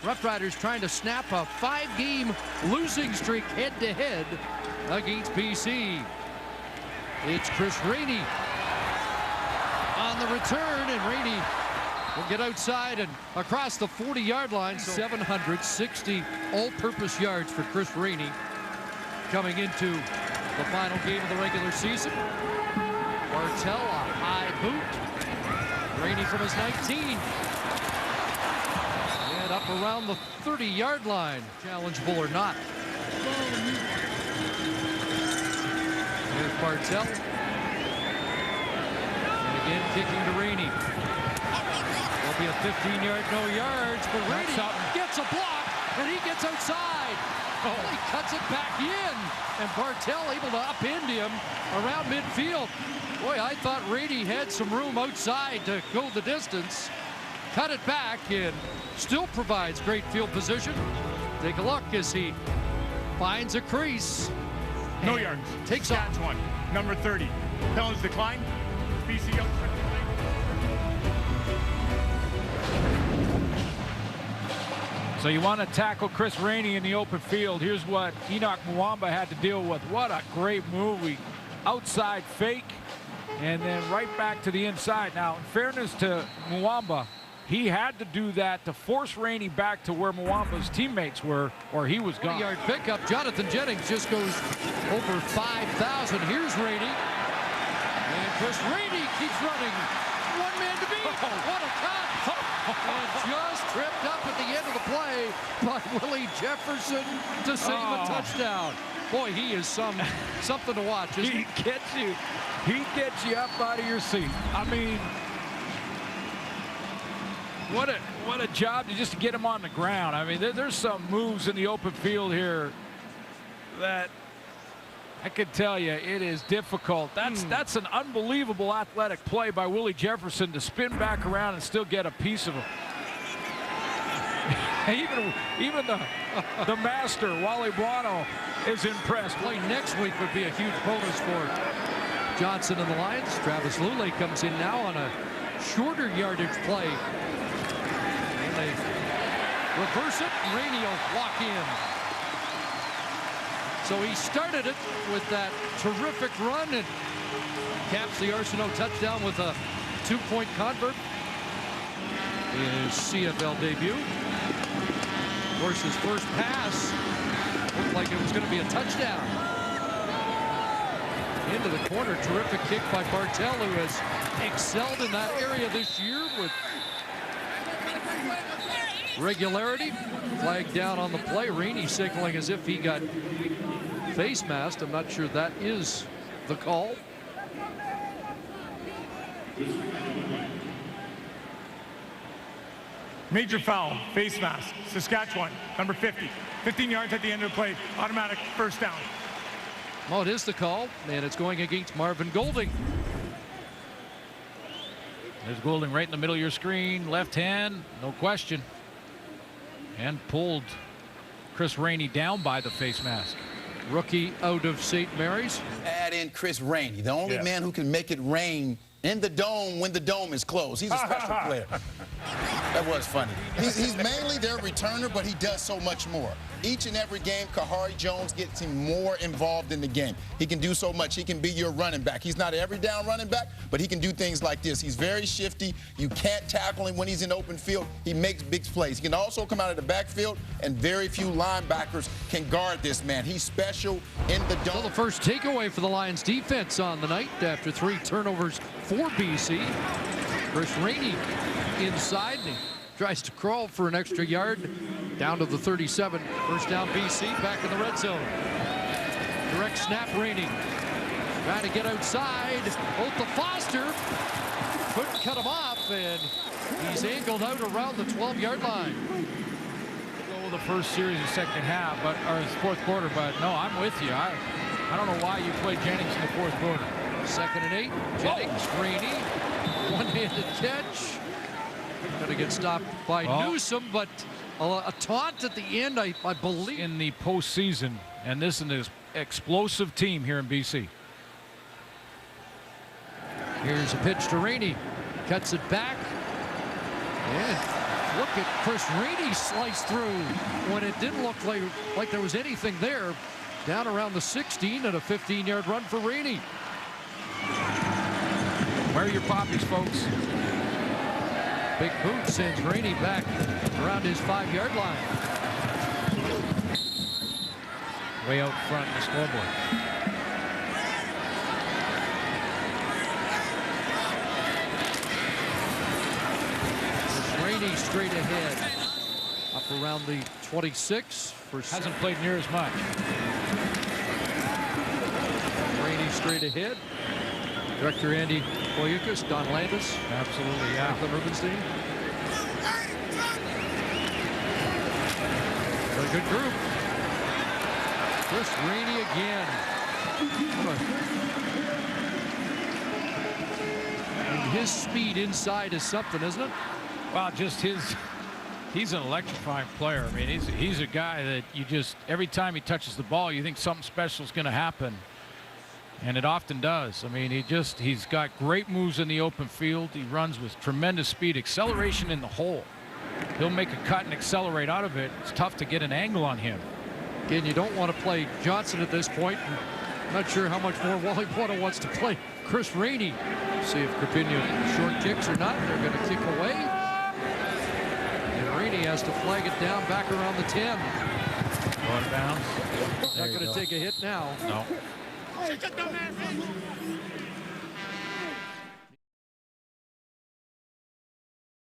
Roughriders trying to snap a 5-game losing streak head-to-head against BC. It's Chris Rainey on the return, and Rainey will get outside and across the 40-yard line. 760 all-purpose yards for Chris Rainey coming into the final game of the regular season. Bartel, a high boot. Rainey from his 19. And up around the 30-yard line, challengeable or not. Here's Bartel. And again, kicking to Rainey. There'll be a 15-yard, no yards, but Rainey gets a block, and he gets outside. Oh, he cuts it back in, and Bartel able to upend him around midfield. Boy, I thought Rainey had some room outside to go the distance. Cut it back and still provides great field position. Take a look as he finds a crease. No yards. Takes off. Saskatchewan, number 30. Penalties decline. BC out. So you want to tackle Chris Rainey in the open field. Here's what Enoch Mwamba had to deal with. What a great move. Outside fake and then right back to the inside. Now, in fairness to Mwamba, he had to do that to force Rainey back to where Mwamba's teammates were, or he was gone. 40-yard pickup. Jonathan Jennings just goes over 5,000. Here's Rainey. And Chris Rainey keeps running. One man to beat. What a cut. And just tripped up at the end of the play by Willie Jefferson to save a touchdown. Boy, he is something to watch. He gets you. He gets you up out of your seat. I mean, what a job just to get him on the ground. I mean, there's some moves in the open field here that I could tell you it is difficult. That's an unbelievable athletic play by Willie Jefferson to spin back around and still get a piece of him. even the master, Wally Buono, is impressed. Play next week would be a huge bonus for Johnson and the Lions. Travis Lulay comes in now on a shorter yardage play. And they reverse it, and Rainey will walk in. So he started it with that terrific run and caps the Arsenault touchdown with a 2-point convert. His CFL debut. Of course, his first pass looked like it was going to be a touchdown. Into the corner, terrific kick by Bartel, who has excelled in that area this year with regularity. Flag down on the play. Rainey signaling as if he got face masked. I'm not sure that is the call. Major foul, face mask. Saskatchewan, number 50. 15 yards at the end of the play. Automatic first down. Well, it is the call, and it's going against Marvin Golding. There's Golding right in the middle of your screen. Left hand, no question. And pulled Chris Rainey down by the face mask. Rookie out of St. Mary's. Add in Chris Rainey, the only man who can make it rain in the dome when the dome is closed. He's a special player. That was funny. He's mainly their returner, but he does so much more. Each and every game, Kahari Jones gets him more involved in the game. He can do so much. He can be your running back. He's not an every down running back, but he can do things like this. He's very shifty. You can't tackle him when he's in open field. He makes big plays. He can also come out of the backfield, and very few linebackers can guard this man. He's special in the dome. So the first takeaway for the Lions defense on the night after 3 turnovers for BC. Chris Rainey inside, and he tries to crawl for an extra yard down to the 37. First down BC, back in the red zone. Direct snap Rainey. Trying to get outside. Both the Foster couldn't cut him off, and he's angled out around the 12-yard line. Go the first series of second half, or fourth quarter, but no, I'm with you. I don't know why you play Jennings in the fourth quarter. 2nd and 8. Jennings, Rainey, one-handed catch. Going to get stopped by Newsom, but a taunt at the end, I believe. In the postseason, and this is an explosive team here in BC. Here's a pitch to Rainey. Cuts it back. And Look at Chris Rainey slice through when it didn't look like there was anything there. Down around the 16 and a 15-yard run for Rainey. Where are your poppies, folks? Big boot sends Rainey back around his 5-yard line. Way out front in the scoreboard. Rainey straight ahead. Up around the 26 for Hasn't played near as much. Rainey straight ahead. Director Andy Boyukas, Don Landis. Absolutely, yeah. Franklin Rubenstein. A good group. Chris Rainey again. And his speed inside is something, isn't it? Well, just he's an electrifying player. I mean, he's a guy that you just, every time he touches the ball, you think something special is going to happen. And it often does. I mean, he's got great moves in the open field. He runs with tremendous speed, acceleration in the hole. He'll make a cut and accelerate out of it. It's tough to get an angle on him. Again, you don't want to play Johnson at this point. I'm not sure how much more Wally Buono wants to play Chris Rainey. See if Carpino short kicks or not. They're going to kick away. And Rainey has to flag it down back around the 10. Going down. Not going to take a hit now. No.